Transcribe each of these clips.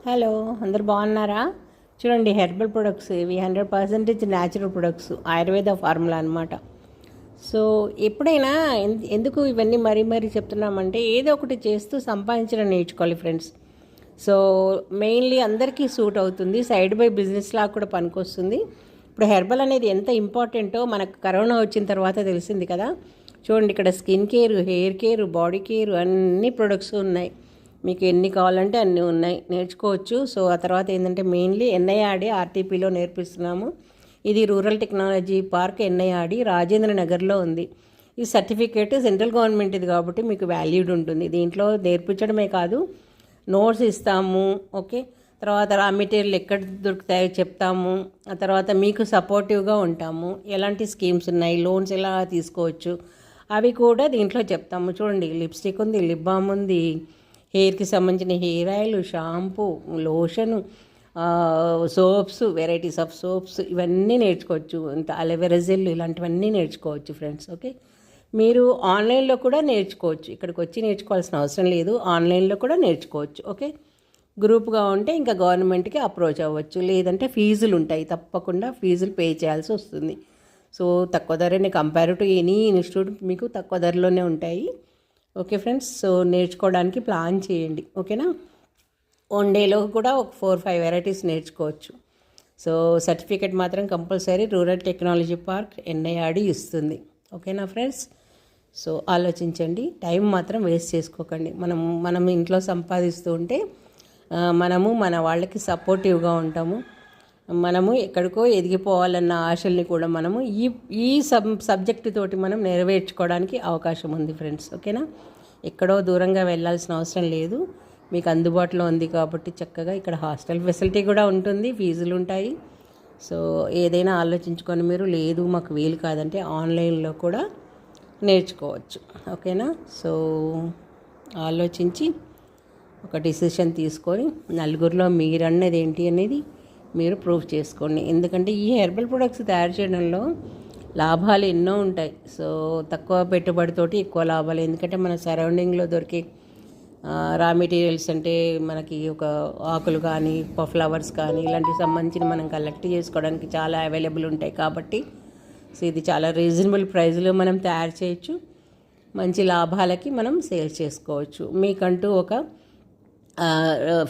Hello, అందరు బాగున్నారా? చూడండి, హెర్బల్ ప్రొడక్ట్స్ ఇవి 100% న్యాచురల్ ప్రొడక్ట్స్, ఆయుర్వేద ఫార్ములా అనమాట. సో ఎప్పుడైనా ఎందుకు ఇవన్నీ మరీ మరీ చెప్తున్నామంటే, ఏదో ఒకటి చేస్తూ సంపాదించడం నేర్చుకోవాలి ఫ్రెండ్స్. సో మెయిన్లీ అందరికీ సూట్ అవుతుంది, సైడ్ బై బిజినెస్ లాగా కూడా పనికొస్తుంది. ఇప్పుడు హెర్బల్ అనేది ఎంత ఇంపార్టెంటో మనకు కరోనా వచ్చిన తర్వాత తెలిసింది కదా. చూడండి, ఇక్కడ skin care, hair care, body care అన్ని ప్రొడక్ట్స్ ఉన్నాయి. మీకు ఎన్ని కావాలంటే అన్నీ ఉన్నాయి, నేర్చుకోవచ్చు. సో ఆ తర్వాత ఏంటంటే మెయిన్లీ ఎన్ఐఆర్డి ఆర్టీపీలో నేర్పిస్తున్నాము. ఇది rural technology park NIRD Rajendra నగర్లో ఉంది. ఈ సర్టిఫికేట్ సెంట్రల్ గవర్నమెంట్ ఇది కాబట్టి మీకు వాల్యూడ్ ఉంటుంది. దీంట్లో నేర్పించడమే కాదు, నోట్స్ ఇస్తాము. ఓకే, తర్వాత రా మెటీరియల్ ఎక్కడ దొరుకుతాయో చెప్తాము. ఆ తర్వాత మీకు సపోర్టివ్గా ఉంటాము. ఎలాంటి స్కీమ్స్ ఉన్నాయి, లోన్స్ ఎలా తీసుకోవచ్చు అవి కూడా దీంట్లో చెప్తాము. చూడండి, లిప్స్టిక్ ఉంది, లిప్ బామ్ ఉంది, హెయిర్కి సంబంధించిన hair oil, shampoo, lotion, soaps, varieties of swords ఇవన్నీ నేర్చుకోవచ్చు. ఇంకా అలోవెరా జెల్ ఇలాంటివన్నీ నేర్చుకోవచ్చు ఫ్రెండ్స్. ఓకే, మీరు ఆన్లైన్లో కూడా నేర్చుకోవచ్చు. ఇక్కడికి వచ్చి నేర్చుకోవాల్సిన అవసరం లేదు, ఆన్లైన్లో కూడా నేర్చుకోవచ్చు. ఓకే, గ్రూప్గా ఉంటే ఇంకా గవర్నమెంట్కి అప్రోచ్ అవ్వచ్చు. లేదంటే ఫీజులు ఉంటాయి, తప్పకుండా ఫీజులు పే చేయాల్సి వస్తుంది. సో తక్కువ ధరనే, కంపేర్ టు ఎనీ ఇన్స్టిట్యూట్ మీకు తక్కువ ధరలోనే ఉంటాయి. ఓకే ఫ్రెండ్స్, సో నేర్చుకోవడానికి ప్లాన్ చేయండి. ఓకేనా, వన్ డేలో కూడా ఒక 4-5 వెరైటీస్ నేర్చుకోవచ్చు. సో సర్టిఫికేట్ మాత్రం compulsory rural technology park NIRD ఇస్తుంది. ఓకేనా ఫ్రెండ్స్, సో ఆలోచించండి, టైం మాత్రం వేస్ట్ చేసుకోకండి. మనం ఇంట్లో సంపాదిస్తూ ఉంటే మనము మన వాళ్ళకి సపోర్టివ్గా ఉంటాము. మనము ఎక్కడికో ఎదిగిపోవాలన్న ఆశల్ని కూడా మనము ఈ సబ్జెక్టు తోటి మనం నెరవేర్చుకోవడానికి అవకాశం ఉంది ఫ్రెండ్స్. ఓకేనా, ఎక్కడో దూరంగా వెళ్ళాల్సిన అవసరం లేదు, మీకు అందుబాటులో ఉంది కాబట్టి చక్కగా ఇక్కడ హాస్టల్ ఫెసిలిటీ కూడా ఉంటుంది, ఫీజులు ఉంటాయి. సో ఏదైనా ఆలోచించుకొని మీరు లేదు మాకు వీలు కాదంటే ఆన్లైన్లో కూడా నేర్చుకోవచ్చు. ఓకేనా, సో ఆలోచించి ఒక డిసిషన్ తీసుకొని నలుగురిలో మీరన్నది ఏంటి అనేది మీరు ప్రూవ్ చేసుకోండి. ఎందుకంటే ఈ హెర్బల్ ప్రొడక్ట్స్ తయారు చేయడంలో లాభాలు ఎన్నో ఉంటాయి. సో తక్కువ పెట్టుబడితోటి ఎక్కువ లాభాలు. ఎందుకంటే మన సరౌండింగ్లో దొరికే రా మెటీరియల్స్ అంటే మనకి ఒక ఆకులు కానీ ఫ్లవర్స్ కానీ ఇలాంటివి సంబంధించిన మనం కలెక్ట్ చేసుకోవడానికి చాలా అవైలబుల్ ఉంటాయి. కాబట్టి సో ఇది చాలా రీజనబుల్ ప్రైస్లో మనం తయారు చేయొచ్చు, మంచి లాభాలకి మనం సేల్ చేసుకోవచ్చు. మీకంటూ ఒక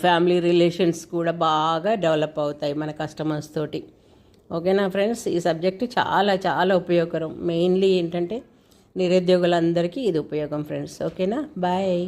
ఫ్యామిలీ రిలేషన్స్ కూడా బాగా డెవలప్ అవుతాయి మన కస్టమర్స్ తోటి. ఓకేనా ఫ్రెండ్స్, ఈ సబ్జెక్టు చాలా చాలా ఉపయోగకరం. మెయిన్లీ ఏంటంటే నిరుద్యోగులందరికీ ఇది ఉపయోగం ఫ్రెండ్స్. ఓకేనా, బాయ్.